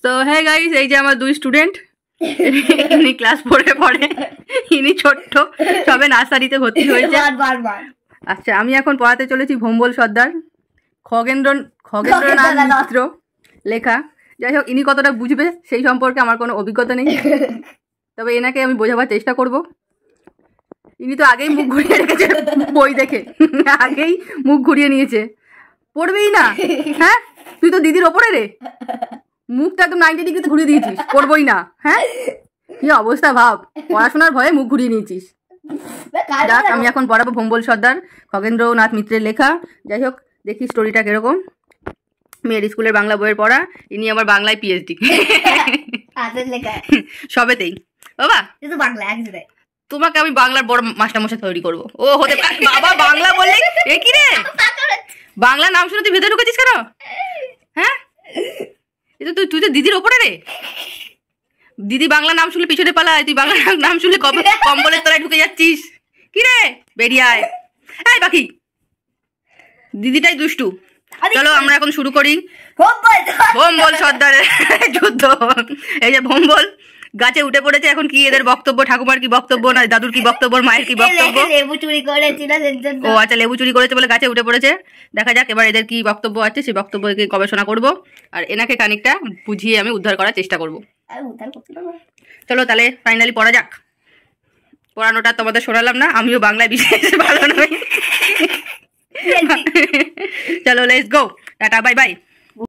তো হ্যাঁ গাইস, এই যে আমার দুই স্টুডেন্ট, ইনি ক্লাস 4-এ পড়ে, ইনি ছোট্ট, সবে নার্সারিতে ভর্তি হয়েছে। আচ্ছা, আমি এখন পড়াতে চলেছি ভোম্বল সর্দার, খগেন্দ্রনাথ মিত্র লেখা। যাই হোক, ইনি কতটা বুঝবে সেই সম্পর্কে আমার কোনো অভিজ্ঞতা নেই, তবে এনাকে আমি বোঝাবার চেষ্টা করব। ইনি তো আগেই মুখ ঘুরিয়ে রেখেছে বই দেখে, আগেই মুখ ঘুরিয়ে নিয়েছে, পড়বেই না। হ্যাঁ, তুই তো দিদির ওপরে রে, মুখটা একদম 90 ডিগ্রিতে ঘুরিয়ে দিয়েছিস, পড়বই না। হ্যাঁ, কি অবস্থা ভাব, পড়াশোনার ভয়ে মুখ ঘুরিয়ে নিয়েছিস। যাক, আমি এখন পড়াবো ভোম্বল সর্দার, খগেন্দ্রনাথ মিত্রের লেখা। যাই হোক, দেখি স্টোরিটা কিরকম। মেয়ের স্কুলের বাংলা বইয়ের পড়া, ইনি আমার বাংলায় পিএইচডি সবেতেই। বাবা তোমাকে আমি বাংলার বড় মাস্টারমশাই তৈরি করবো। ও হতে বাবা, বাংলা বললে এ কি রে, বাংলা নাম শুনে তুই ভেতরে ঢুকেছিস কেন? হ্যাঁ, তুই তো দিদির ওপরে রে, দিদি বাংলা নাম শুনলে পিছনে পালায়, তুই বাংলা নাম শুনলে কম্বলের তলায় ঢুকে যাচ্ছিস। কি রে, বেরিয়ে আয়। এই বাকি দিদিটাই দুষ্টু। চলো আমরা এখন শুরু করি ভোম্বল সর্দারের যুদ্ধ। এই যে ভোম্বল গাছে উঠে পড়েছে, এখন কি এদের বক্তব্য, ঠাকুমার কি বক্তব্য, না দাদুর কি বক্তব্য, মায়ের কি বক্তব্য? লেবু চুরি করেছিল। ও আচ্ছা, লেবু চুরি করেছে বলে গাছে উঠে পড়েছে। দেখা যাক এবার এদের কি বক্তব্য আছে, সেই বক্তব্যকে গবেষণা করব, আর এনাকে খানিকটা বুঝিয়ে আমি উদ্ধার করার চেষ্টা করব। চলো তাহলে ফাইনালি পড়া যাক। পড়ানোটা তোমাদের শোনালাম না, আমিও বাংলায় বিশেষ ভালো নই। চলো let's go, tata bye bye.